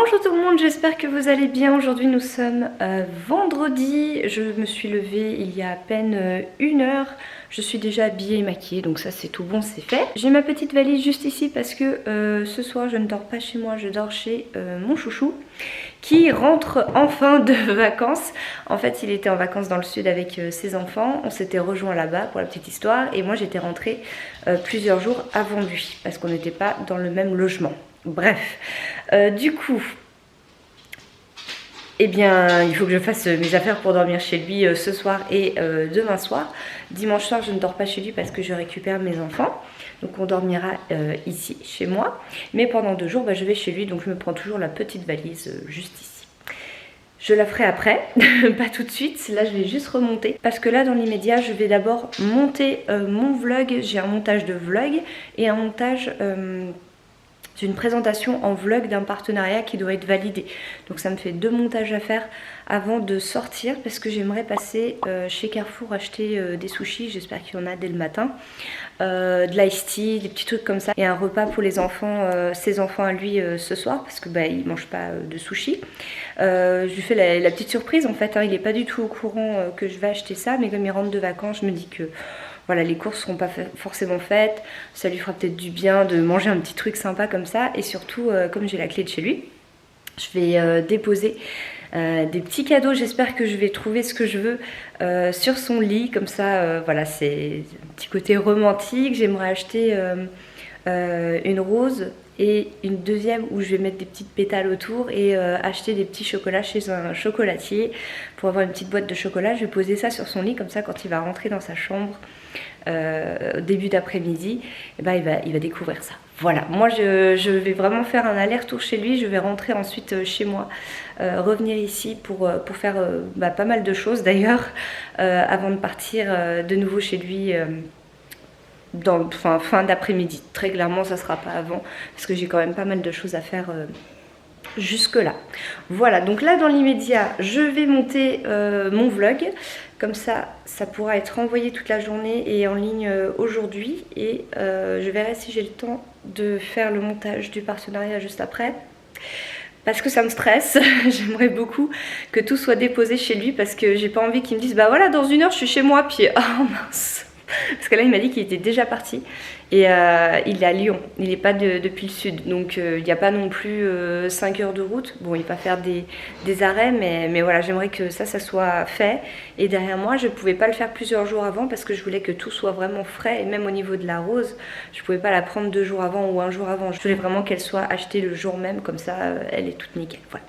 Bonjour tout le monde, j'espère que vous allez bien. Aujourd'hui nous sommes vendredi, je me suis levée il y a à peine 1 heure. Je suis déjà habillée et maquillée, donc ça c'est tout bon, c'est fait. J'ai ma petite valise juste ici parce que ce soir je ne dors pas chez moi, je dors chez mon chouchou qui rentre enfin de vacances. En fait il était en vacances dans le sud avec ses enfants, on s'était rejoints là-bas pour la petite histoire et moi j'étais rentrée plusieurs jours avant lui parce qu'on n'était pas dans le même logement. Bref, du coup, eh bien, il faut que je fasse mes affaires pour dormir chez lui ce soir et demain soir. Dimanche soir, je ne dors pas chez lui parce que je récupère mes enfants. Donc on dormira ici, chez moi. Mais pendant 2 jours, je vais chez lui. Donc je me prends toujours la petite valise juste ici. Je la ferai après, pas tout de suite. Là, je vais juste remonter. Parce que là, dans l'immédiat, je vais d'abord monter mon vlog. J'ai un montage de vlog et un montage... C'est une présentation en vlog d'un partenariat qui doit être validé. Donc ça me fait 2 montages à faire avant de sortir parce que j'aimerais passer chez Carrefour acheter des sushis, j'espère qu'il y en a dès le matin, de l'ice tea, des petits trucs comme ça et un repas pour les enfants, ses enfants à lui ce soir parce que il mange pas de sushis. Je lui fais la petite surprise en fait, hein, il n'est pas du tout au courant que je vais acheter ça, mais comme il rentre de vacances, je me dis que voilà, les courses ne seront pas forcément faites, ça lui fera peut-être du bien de manger un petit truc sympa comme ça. Et surtout, comme j'ai la clé de chez lui, je vais déposer des petits cadeaux. J'espère que je vais trouver ce que je veux sur son lit. Comme ça, voilà, c'est un petit côté romantique. J'aimerais acheter une rose et une deuxième où je vais mettre des petites pétales autour et acheter des petits chocolats chez un chocolatier pour avoir une petite boîte de chocolat. Je vais poser ça sur son lit comme ça quand il va rentrer dans sa chambre au début d'après-midi, il va découvrir ça. Voilà, moi je vais vraiment faire un aller-retour chez lui, je vais rentrer ensuite chez moi, revenir ici pour faire pas mal de choses d'ailleurs avant de partir de nouveau chez lui fin d'après-midi. Très clairement ça sera pas avant parce que j'ai quand même pas mal de choses à faire jusque là. Voilà, donc là dans l'immédiat je vais monter mon vlog, comme ça pourra être envoyé toute la journée et en ligne aujourd'hui et je verrai si j'ai le temps de faire le montage du partenariat juste après parce que ça me stresse. J'aimerais beaucoup que tout soit déposé chez lui parce que j'ai pas envie qu'il me dise bah voilà dans 1 heure je suis chez moi puis oh mince. Parce que là il m'a dit qu'il était déjà parti et il est à Lyon, il n'est pas depuis le sud, donc il n'y a pas non plus 5 heures de route. Bon, il va faire des arrêts, mais voilà, j'aimerais que ça soit fait. Et derrière moi, je ne pouvais pas le faire plusieurs jours avant parce que je voulais que tout soit vraiment frais. Et même au niveau de la rose, je ne pouvais pas la prendre 2 jours avant ou 1 jour avant. Je voulais vraiment qu'elle soit achetée le jour même, comme ça elle est toute nickel. Voilà.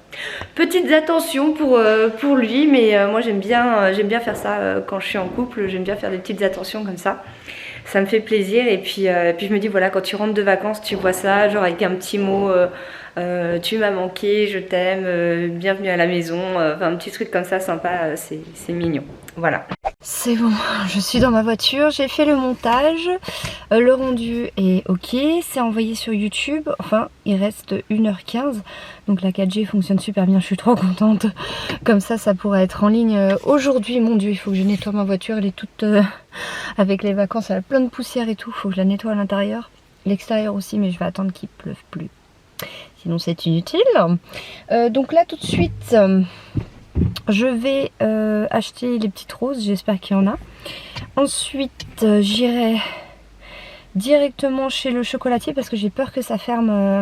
Petites attentions pour lui, mais moi j'aime bien faire ça quand je suis en couple. J'aime bien faire des petites attentions comme ça. Ça me fait plaisir et puis je me dis voilà, quand tu rentres de vacances tu vois ça genre avec un petit mot tu m'as manqué, je t'aime, bienvenue à la maison, enfin un petit truc comme ça sympa, c'est mignon. Voilà. C'est bon, je suis dans ma voiture, j'ai fait le montage, le rendu est ok, c'est envoyé sur YouTube, enfin il reste 1h15, donc la 4G fonctionne super bien, je suis trop contente, comme ça pourra être en ligne aujourd'hui. Mon dieu, il faut que je nettoie ma voiture, elle est toute avec les vacances, elle a plein de poussière et tout, il faut que je la nettoie à l'intérieur, l'extérieur aussi, mais je vais attendre qu'il pleuve plus, sinon c'est inutile. Donc là tout de suite... je vais acheter les petites roses, j'espère qu'il y en a. Ensuite, j'irai directement chez le chocolatier parce que j'ai peur que ça ferme à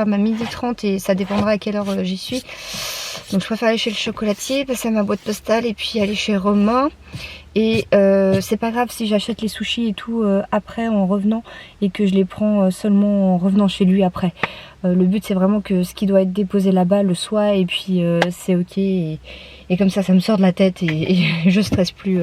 12h30 et ça dépendra à quelle heure j'y suis. Donc je préfère aller chez le chocolatier, passer à ma boîte postale et puis aller chez Romain. Et c'est pas grave si j'achète les sushis et tout après en revenant et que je les prends seulement en revenant chez lui après. Le but c'est vraiment que ce qui doit être déposé là-bas le soit et puis c'est ok et comme ça me sort de la tête et je stresse plus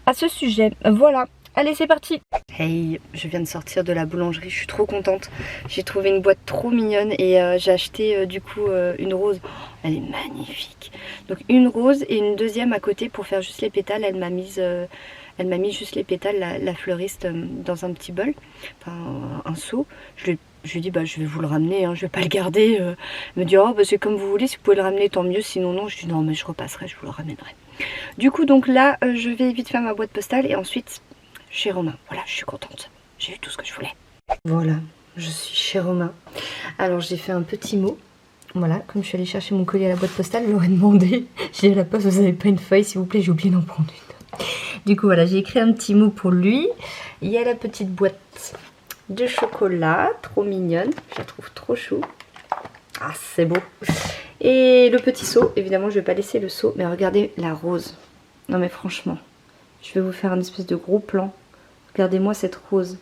à ce sujet. Voilà, allez c'est parti. Hey, je viens de sortir de la boulangerie, je suis trop contente. J'ai trouvé une boîte trop mignonne et j'ai acheté du coup une rose. Elle est magnifique. Donc une rose et une deuxième à côté pour faire juste les pétales. Elle m'a mis juste les pétales, la fleuriste, dans un petit bol, enfin un seau. Je lui ai dit je vais vous le ramener, hein, je vais pas le garder. Elle me dit oh c'est comme vous voulez, si vous pouvez le ramener tant mieux, sinon non. Je dis non mais je repasserai, je vous le ramènerai. Du coup donc là je vais vite faire ma boîte postale et ensuite chez Romain. Voilà, je suis contente, j'ai eu tout ce que je voulais. Voilà, je suis chez Romain. Alors j'ai fait un petit mot Voilà, comme je suis allée chercher mon colis à la boîte postale, je leur ai demandé. J'ai dit à la poste, vous n'avez pas une feuille s'il vous plaît, j'ai oublié d'en prendre une. Du coup voilà, j'ai écrit un petit mot pour lui. Il y a la petite boîte de chocolat, trop mignonne, je la trouve trop chou. Ah c'est beau. Et le petit seau, évidemment je vais pas laisser le seau, mais regardez la rose. Non mais franchement, je vais vous faire un espèce de gros plan. Regardez-moi cette rose.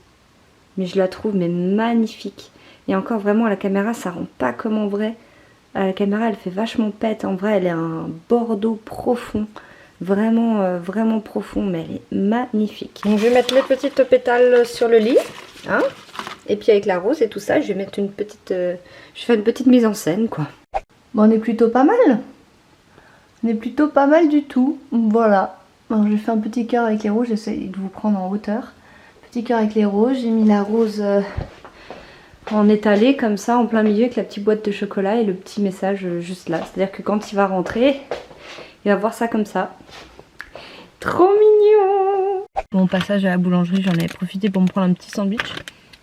Mais je la trouve mais magnifique. Et encore vraiment à la caméra ça rend pas comme en vrai. À la caméra elle fait vachement pète. En vrai elle est un bordeaux profond. Vraiment vraiment profond, mais elle est magnifique. Donc je vais mettre les petites pétales sur le lit. Hein, et puis avec la rose et tout ça, je vais mettre une petite... je vais faire une petite mise en scène quoi. Bon on est plutôt pas mal. On est plutôt pas mal du tout. Voilà. Alors je fais un petit cœur avec les roses, j'essaie de vous prendre en hauteur. Petit cœur avec les roses, j'ai mis la rose en étalé comme ça en plein milieu avec la petite boîte de chocolat et le petit message juste là. C'est-à-dire que quand il va rentrer, il va voir ça comme ça. Trop mignon. Mon passage à la boulangerie, j'en ai profité pour me prendre un petit sandwich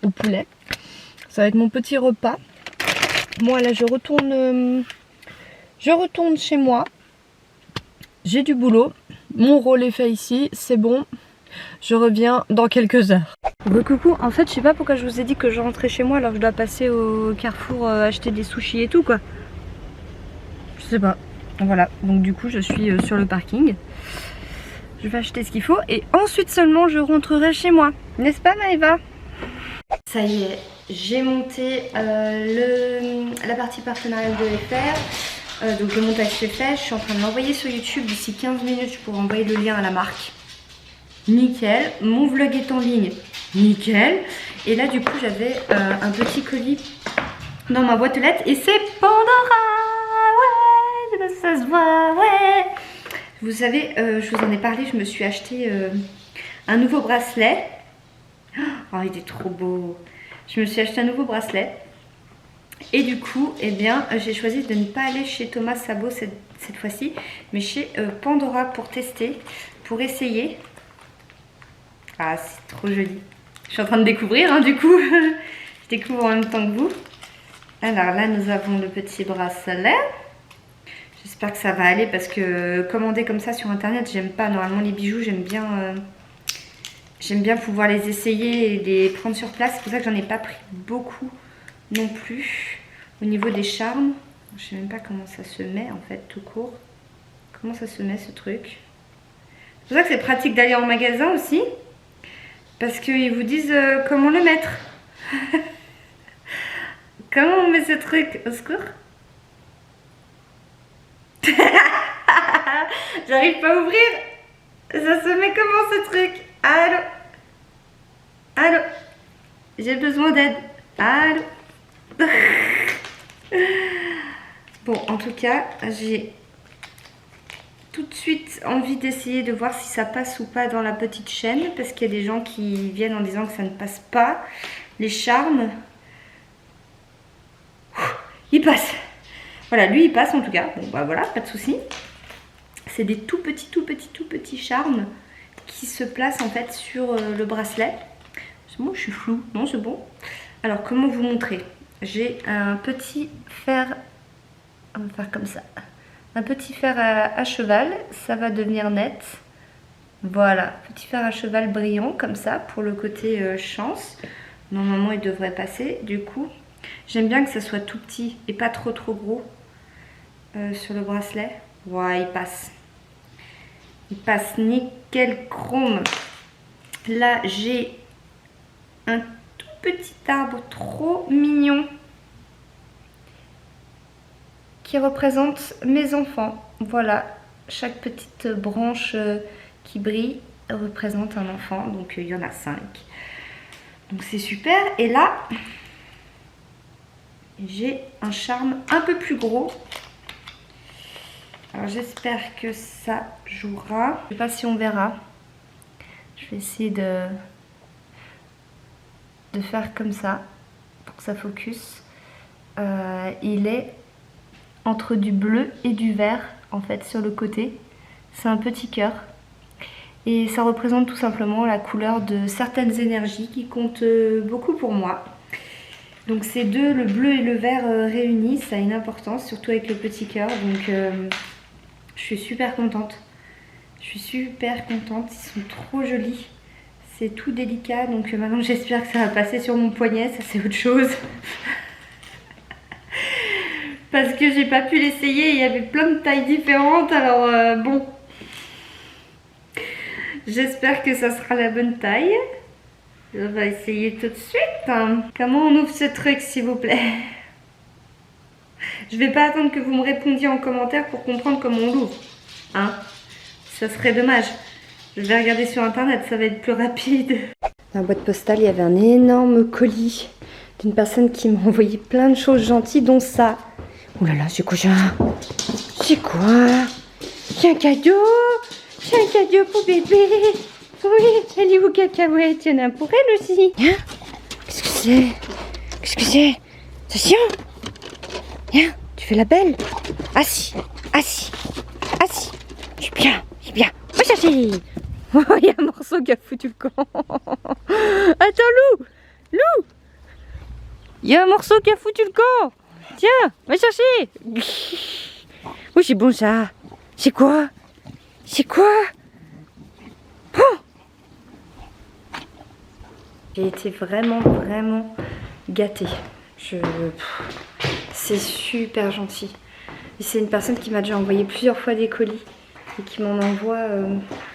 au poulet. Ça va être mon petit repas. Moi là je retourne chez moi. J'ai du boulot. Mon rôle est fait ici, c'est bon. Je reviens dans quelques heures. Coucou, en fait je sais pas pourquoi je vous ai dit que je rentrais chez moi alors que je dois passer au Carrefour acheter des sushis et tout quoi. Je sais pas. Voilà, donc du coup je suis sur le parking. Je vais acheter ce qu'il faut et ensuite seulement je rentrerai chez moi. N'est-ce pas Maëva? Ça y est, j'ai monté la partie partenariat de FR. Donc le montage c'est fait, je suis en train de l'envoyer sur YouTube. D'ici 15 minutes je pourrai envoyer le lien à la marque. Nickel, mon vlog est en ligne, nickel. Et là du coup j'avais un petit colis dans ma boîte aux lettres et c'est Pandora. Ouais, ça se voit, ouais. Vous savez, je vous en ai parlé, je me suis acheté un nouveau bracelet. Oh, il est trop beau. Je me suis acheté un nouveau bracelet. Et du coup, eh bien, j'ai choisi de ne pas aller chez Thomas Sabo cette fois-ci, mais chez Pandora pour tester, pour essayer. Ah, c'est trop joli. Je suis en train de découvrir, hein, du coup. Je découvre en même temps que vous. Alors là, nous avons le petit bracelet. J'espère que ça va aller parce que commander comme ça sur internet, j'aime pas. Normalement, les bijoux, j'aime bien pouvoir les essayer et les prendre sur place. C'est pour ça que j'en ai pas pris beaucoup non plus. Au niveau des charmes, je sais même pas comment ça se met en fait, tout court. Comment ça se met ce truc? C'est pour ça que c'est pratique d'aller en magasin aussi. Parce qu'ils vous disent comment le mettre. Comment on met ce truc? Au secours. J'arrive pas à ouvrir. Ça se met comment ce truc? Allô? Allô? J'ai besoin d'aide. Allô? Bon, en tout cas, j'ai tout de suite envie d'essayer de voir si ça passe ou pas dans la petite chaîne. Parce qu'il y a des gens qui viennent en disant que ça ne passe pas. Les charmes. Il passe. Voilà, lui il passe en tout cas. Bon bah voilà, pas de souci. C'est des tout petits charmes qui se placent en fait sur le bracelet. C'est bon, je suis floue. Non, c'est bon. Alors comment vous montrer? J'ai un petit fer. On va faire comme ça. Un petit fer à cheval. Ça va devenir net. Voilà, petit fer à cheval brillant comme ça pour le côté chance. Normalement il devrait passer. Du coup, j'aime bien que ça soit tout petit et pas trop gros sur le bracelet. Ouais, il passe. Il passe nickel chrome. Là, j'ai un tout petit arbre trop mignon qui représente mes enfants. Voilà, chaque petite branche qui brille représente un enfant. Donc, il y en a 5. Donc, c'est super. Et là, j'ai un charme un peu plus gros. Alors j'espère que ça jouera. Je ne sais pas si on verra. Je vais essayer de faire comme ça pour que ça focus. Il est entre du bleu et du vert en fait sur le côté. C'est un petit cœur. Et ça représente tout simplement la couleur de certaines énergies qui comptent beaucoup pour moi. Donc ces deux, le bleu et le vert réunis, ça a une importance, surtout avec le petit cœur. Donc je suis super contente. Je suis super contente, ils sont trop jolis. C'est tout délicat, donc maintenant j'espère que ça va passer sur mon poignet, ça c'est autre chose. Parce que j'ai pas pu l'essayer, il y avait plein de tailles différentes, alors bon. J'espère que ça sera la bonne taille. On va essayer tout de suite. Comment on ouvre ce truc, s'il vous plaît? Je vais pas attendre que vous me répondiez en commentaire pour comprendre comment on l'ouvre. Hein? Ça serait dommage. Je vais regarder sur internet, ça va être plus rapide. Dans la boîte postale, il y avait un énorme colis d'une personne qui m'a envoyé plein de choses gentilles, dont ça. Oh là là, c'est quoi ça? C'est quoi? C'est un cadeau? C'est un cadeau pour bébé. Oui, elle est où cacahuète? Il y en a un pour elle aussi. Hein? Qu'est-ce que c'est? Qu'est-ce que c'est? Attention! Viens, tu fais la belle. Assis, assis, assis. Je suis bien, je suis bien. Va chercher. Oh, il y a un morceau qui a foutu le camp. Attends, Lou! Lou! Il y a un morceau qui a foutu le camp. Tiens, va chercher. Oh, c'est bon ça. C'est quoi? C'est quoi? Oh! J'ai été vraiment gâtée. C'est super gentil. Et c'est une personne qui m'a déjà envoyé plusieurs fois des colis et qui m'en envoie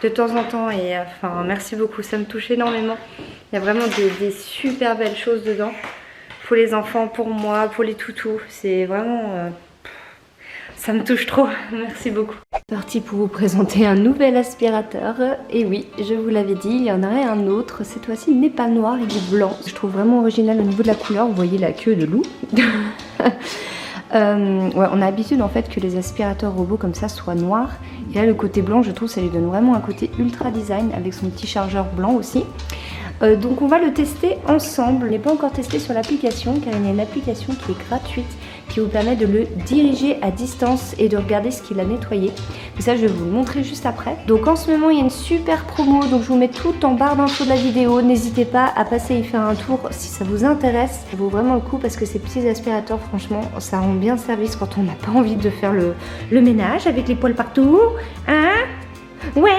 de temps en temps. Et enfin, merci beaucoup, ça me touche énormément. Il y a vraiment des super belles choses dedans. Pour les enfants, pour moi, pour les toutous. C'est vraiment... ça me touche trop. Merci beaucoup. Parti pour vous présenter un nouvel aspirateur. Et oui, je vous l'avais dit, il y en aurait un autre. Cette fois-ci, il n'est pas noir, il est blanc. Je trouve vraiment original au niveau de la couleur. Vous voyez la queue de loup. Ouais, on a l'habitude en fait que les aspirateurs robots comme ça soient noirs. Et là, le côté blanc, je trouve, ça lui donne vraiment un côté ultra design avec son petit chargeur blanc aussi. Donc on va le tester ensemble. Je n'ai pas encore testé sur l'application car il y a une application qui est gratuite qui vous permet de le diriger à distance et de regarder ce qu'il a nettoyé. Et ça, je vais vous le montrer juste après. Donc en ce moment, il y a une super promo. Donc je vous mets tout en barre d'infos de la vidéo. N'hésitez pas à passer y faire un tour si ça vous intéresse. Ça vaut vraiment le coup parce que ces petits aspirateurs, franchement, ça rend bien service quand on n'a pas envie de faire le ménage avec les poils partout. Hein? Ouais!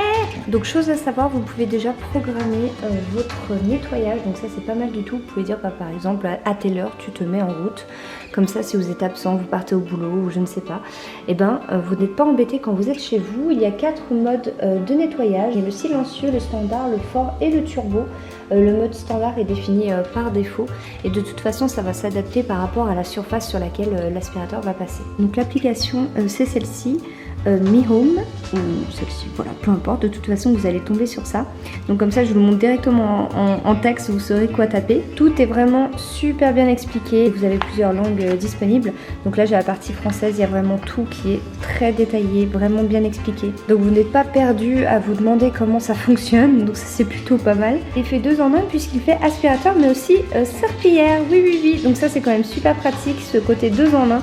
Donc chose à savoir, vous pouvez déjà programmer votre nettoyage, donc ça c'est pas mal du tout. Vous pouvez dire par exemple à telle heure tu te mets en route, comme ça si vous êtes absent, vous partez au boulot ou je ne sais pas, et ben vous n'êtes pas embêté quand vous êtes chez vous. Il y a 4 modes de nettoyage, il y a le silencieux, le standard, le fort et le turbo. Le mode standard est défini par défaut et de toute façon ça va s'adapter par rapport à la surface sur laquelle l'aspirateur va passer. Donc l'application c'est celle-ci. Mi Home ou celle-ci, voilà, peu importe, de toute façon vous allez tomber sur ça. Donc comme ça je vous le montre directement en texte, vous saurez quoi taper. Tout est vraiment super bien expliqué, vous avez plusieurs langues disponibles. Donc là j'ai la partie française, il y a vraiment tout qui est très détaillé, vraiment bien expliqué. Donc vous n'êtes pas perdu à vous demander comment ça fonctionne, donc ça c'est plutôt pas mal. Il fait 2 en 1 puisqu'il fait aspirateur mais aussi serpillière, oui. Donc ça c'est quand même super pratique, ce côté 2 en 1.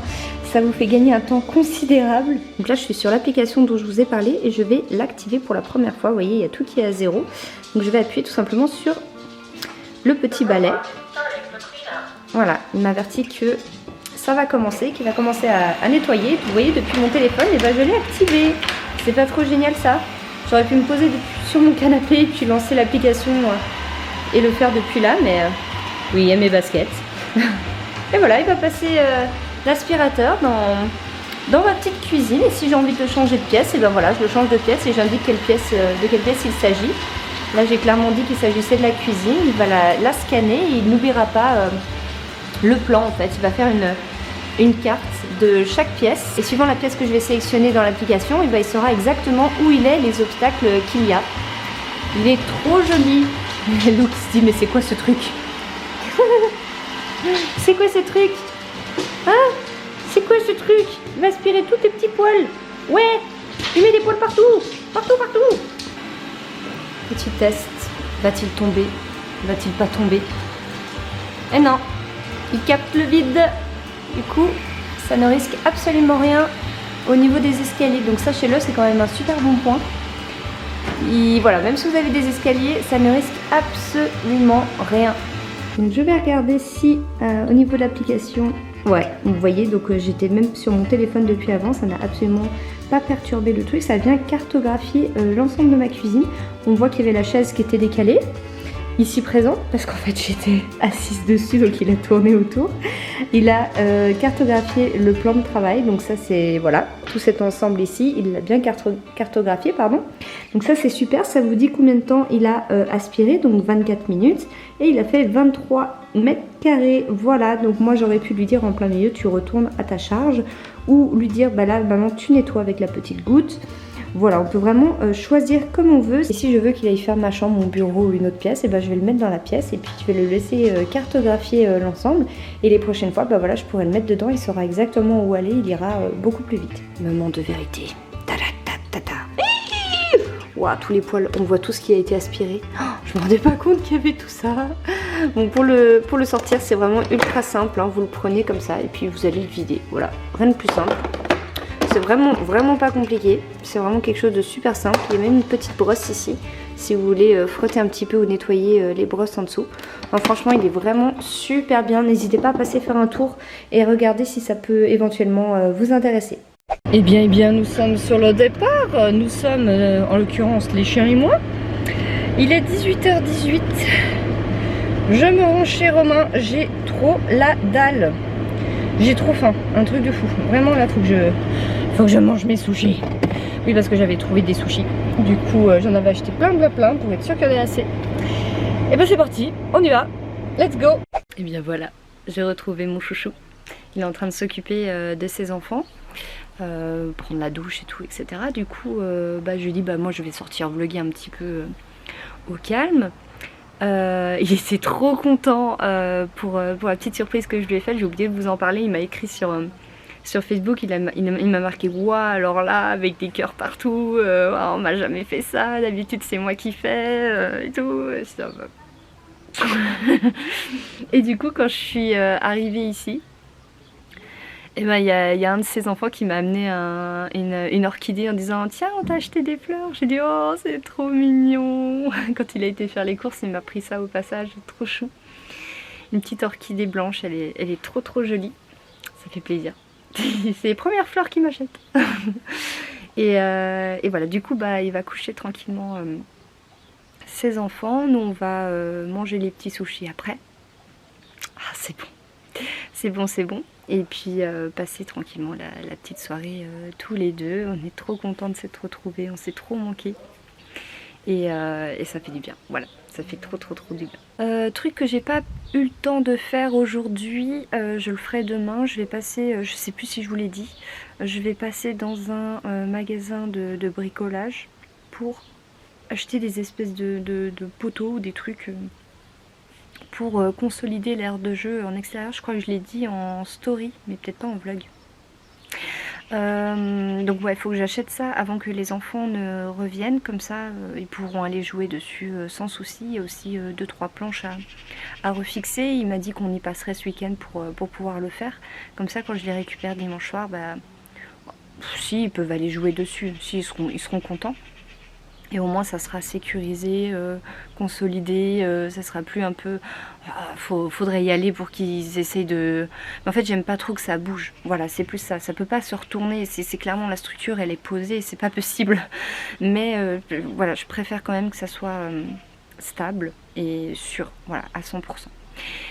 Ça vous fait gagner un temps considérable. Donc là je suis sur l'application dont je vous ai parlé et je vais l'activer pour la première fois. Vous voyez, il y a tout qui est à 0. Donc je vais appuyer tout simplement sur le petit balai. Voilà, il m'avertit que ça va commencer, qu'il va commencer à nettoyer. Et puis vous voyez, depuis mon téléphone, et ben, je l'ai activé. C'est pas trop génial ça? J'aurais pu me poser sur mon canapé et puis lancer l'application et le faire depuis là, mais oui, il y a mes baskets. Et voilà, il va passer... l'aspirateur dans ma petite cuisine, et si j'ai envie de changer de pièce, et ben voilà, je le change de pièce et j'indique de quelle pièce il s'agit. Là j'ai clairement dit qu'il s'agissait de la cuisine, il va la scanner et il n'oubliera pas le plan en fait, il va faire une carte de chaque pièce et suivant la pièce que je vais sélectionner dans l'application, et ben, il saura exactement où il est, les obstacles qu'il y a. Il est trop joli. Lou qui se dit mais c'est quoi ce truc? C'est quoi ce truc? Hein? C'est quoi ce truc? Il va aspirer tous tes petits poils. Ouais, il met des poils partout. Partout. Petit test. Va-t-il tomber? Va-t-il pas tomber? Eh non, il capte le vide. Du coup, ça ne risque absolument rien au niveau des escaliers. Donc sachez-le, c'est quand même un super bon point. Voilà, même si vous avez des escaliers, ça ne risque absolument rien. Donc je vais regarder si au niveau de l'application, ouais, vous voyez, donc j'étais même sur mon téléphone depuis avant, ça n'a absolument pas perturbé le truc. Ça vient cartographier l'ensemble de ma cuisine. On voit qu'il y avait la chaise qui était décalée, ici présent, parce qu'en fait j'étais assise dessus, donc il a tourné autour. Il a cartographié le plan de travail, donc ça c'est, voilà, tout cet ensemble ici, il l'a bien cartographié, pardon. Donc ça c'est super, ça vous dit combien de temps il a aspiré, donc 24 minutes, et il a fait 23 mètres carrés, voilà. Donc moi j'aurais pu lui dire en plein milieu, tu retournes à ta charge, ou lui dire, bah là maman tu nettoies avec la petite goutte. Voilà, on peut vraiment choisir comme on veut. Et si je veux qu'il aille faire ma chambre, mon bureau ou une autre pièce, et ben je vais le mettre dans la pièce et puis je vais le laisser cartographier l'ensemble. Et les prochaines fois, bah voilà, je pourrai le mettre dedans, il saura exactement où aller, il ira beaucoup plus vite. Moment de vérité. Waouh, tous les poils, on voit tout ce qui a été aspiré. Oh, je me rendais pas compte qu'il y avait tout ça. Bon, pour le sortir, c'est vraiment ultra simple, hein. Vous le prenez comme ça et puis vous allez le vider. Voilà, rien de plus simple. C'est vraiment pas compliqué, c'est vraiment quelque chose de super simple. Il y a même une petite brosse ici, si vous voulez frotter un petit peu ou nettoyer les brosses en dessous. Enfin, franchement, il est vraiment super bien. N'hésitez pas à passer faire un tour et regarder si ça peut éventuellement vous intéresser. Eh bien, nous sommes sur le départ. Nous sommes, en l'occurrence, les chiens et moi. Il est 18h18. Je me rends chez Romain. J'ai trop la dalle. J'ai trop faim, un truc de fou. Vraiment, là, faut que je mange mes sushis. Oui, parce que j'avais trouvé des sushis. Du coup, j'en avais acheté plein pour être sûr qu'il y en ait assez. Et ben c'est parti, on y va. Let's go. Et bien voilà, j'ai retrouvé mon chouchou. Il est en train de s'occuper de ses enfants, prendre la douche et tout, etc. Du coup, je lui dis, moi je vais sortir vlogger un petit peu au calme. Il était trop content pour la petite surprise que je lui ai faite. J'ai oublié de vous en parler. Il m'a écrit sur Facebook. Il m'a marqué ouah, alors là, avec des cœurs partout. On m'a jamais fait ça. D'habitude, c'est moi qui fais et tout. Et du coup, quand je suis arrivée ici, et il y a un de ses enfants qui m'a amené une orchidée en disant tiens, on t'a acheté des fleurs. J'ai dit oh, c'est trop mignon. Quand il a été faire les courses, il m'a pris ça au passage, trop chou. Une petite orchidée blanche, elle est trop jolie. Ça fait plaisir. C'est les premières fleurs qu'il m'achète. et voilà, du coup il va coucher tranquillement ses enfants. Nous on va manger les petits sushis après. Ah, c'est bon. C'est bon. Et puis passer tranquillement la petite soirée tous les deux. On est trop contents de s'être retrouvés, on s'est trop manqué. Et ça fait du bien, voilà, ça fait trop du bien. Truc que j'ai pas eu le temps de faire aujourd'hui, je le ferai demain. Je vais passer, je sais plus si je vous l'ai dit, je vais passer dans un magasin de bricolage pour acheter des espèces de poteaux ou des trucs pour consolider l'aire de jeu en extérieur. Je crois que je l'ai dit en story, mais peut-être pas en vlog. Donc ouais, il faut que j'achète ça avant que les enfants ne reviennent, comme ça ils pourront aller jouer dessus sans souci. Il y a aussi 2-3 planches à refixer. Il m'a dit qu'on y passerait ce week-end pour pouvoir le faire. Comme ça quand je les récupère dimanche soir, si, ils peuvent aller jouer dessus, si, ils seront contents. Et au moins ça sera sécurisé, consolidé, ça sera plus un peu... faudrait y aller pour qu'ils essayent de... Mais en fait j'aime pas trop que ça bouge, voilà, c'est plus ça, ça peut pas se retourner, c'est clairement la structure elle est posée, c'est pas possible. Mais voilà, je préfère quand même que ça soit stable et sûr, voilà, à 100%.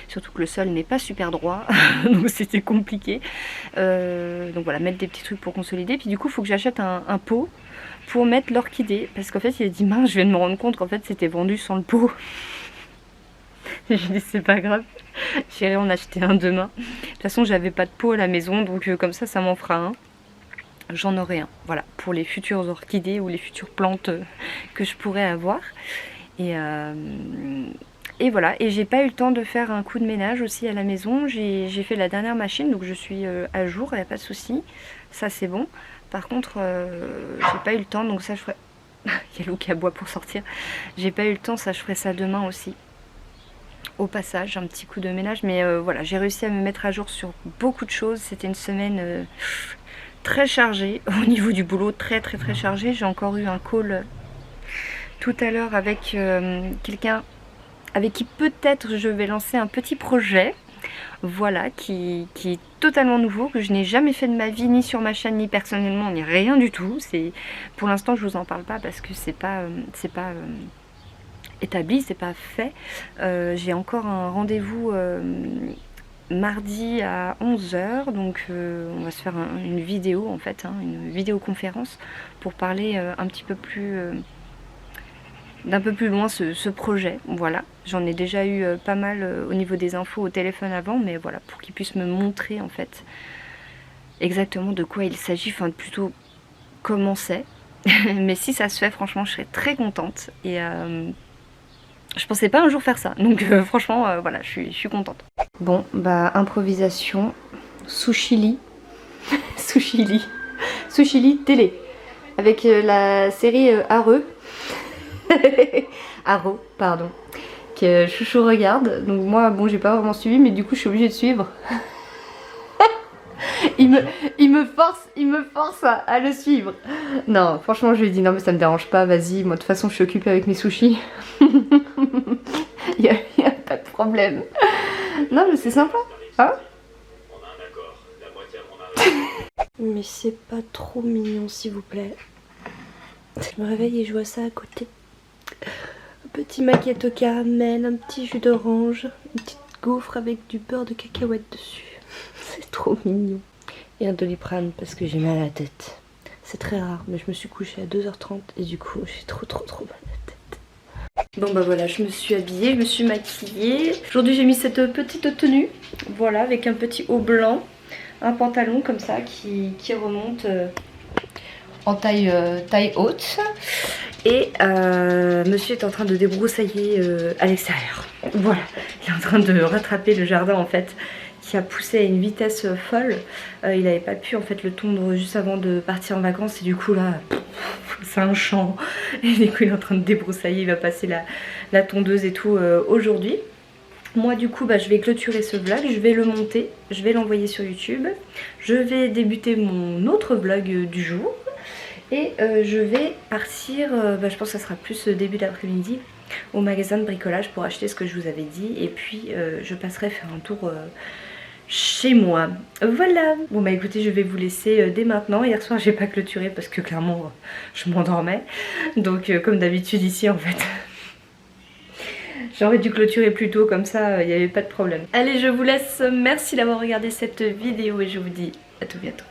Surtout que le sol n'est pas super droit, donc c'était compliqué. Donc voilà, mettre des petits trucs pour consolider. Puis du coup il faut que j'achète un pot pour mettre l'orchidée, parce qu'en fait il a dit mince, je viens de me rendre compte qu'en fait c'était vendu sans le pot. J'ai dit c'est pas grave, j'irai en acheter un demain. De toute façon j'avais pas de pot à la maison, donc comme ça m'en fera un. J'en aurai un, voilà, pour les futures orchidées ou les futures plantes que je pourrais avoir. Et voilà, et j'ai pas eu le temps de faire un coup de ménage aussi à la maison. J'ai fait la dernière machine, donc je suis à jour, il n'y a pas de souci, ça c'est bon. Par contre, j'ai pas eu le temps, donc ça je ferai... Il y a Lou qui aboie pour sortir. J'ai pas eu le temps, ça je ferai ça demain aussi. Au passage, un petit coup de ménage. Mais voilà, j'ai réussi à me mettre à jour sur beaucoup de choses. C'était une semaine très chargée. Au niveau du boulot, très chargée. J'ai encore eu un call tout à l'heure avec quelqu'un avec qui peut-être je vais lancer un petit projet. Voilà, qui est totalement nouveau, que je n'ai jamais fait de ma vie, ni sur ma chaîne, ni personnellement, ni rien du tout. Pour l'instant, je vous en parle pas parce que c'est pas établi, c'est pas fait. J'ai encore un rendez-vous mardi à 11 h, donc on va se faire une vidéo en fait, hein, une vidéoconférence pour parler un petit peu plus d'un peu plus loin ce projet. Voilà, j'en ai déjà eu pas mal au niveau des infos au téléphone avant, mais voilà, pour qu'ils puissent me montrer en fait exactement de quoi il s'agit, enfin plutôt comment c'est. Mais si ça se fait, franchement, je serais très contente et je pensais pas un jour faire ça, donc franchement, voilà, je suis contente. Bon, bah improvisation, sushili, sushili télé, avec la série Areux. Arrow, pardon, que Chouchou regarde. Donc moi, bon, j'ai pas vraiment suivi, mais du coup, je suis obligée de suivre. il me force à le suivre. Non, franchement, je lui ai dit non, mais ça me dérange pas, vas-y. Moi, de toute façon, je suis occupée avec mes sushis. y a pas de problème. Non, mais c'est sympa, hein? Mais c'est pas trop mignon, s'il vous plaît. Je me réveille et je vois ça à côté. Un petit maquette au caramel, un petit jus d'orange, une petite gaufre avec du beurre de cacahuète dessus. C'est trop mignon. Et un Doliprane parce que j'ai mal à la tête. C'est très rare, mais je me suis couchée à 2h30 et du coup j'ai trop mal à la tête. Bon bah voilà, je me suis habillée, je me suis maquillée. Aujourd'hui j'ai mis cette petite tenue, voilà, avec un petit haut blanc, un pantalon comme ça qui remonte en taille haute. Et monsieur est en train de débroussailler à l'extérieur. Voilà, il est en train de rattraper le jardin en fait, qui a poussé à une vitesse folle. Il n'avait pas pu en fait le tondre juste avant de partir en vacances et du coup là, c'est un champ. Et du coup il est en train de débroussailler, il va passer la tondeuse et tout aujourd'hui. Moi du coup bah, je vais clôturer ce vlog, je vais le monter, je vais l'envoyer sur YouTube. Je vais débuter mon autre vlog du jour. Et je vais partir, je pense que ça sera plus début d'après-midi, au magasin de bricolage pour acheter ce que je vous avais dit. Et puis je passerai faire un tour chez moi. Voilà. Bon bah écoutez, je vais vous laisser dès maintenant. Hier soir j'ai pas clôturé parce que clairement je m'endormais. Donc comme d'habitude ici en fait. J'aurais dû clôturer plus tôt, comme ça il n'y avait pas de problème. Allez, je vous laisse. Merci d'avoir regardé cette vidéo et je vous dis à tout bientôt.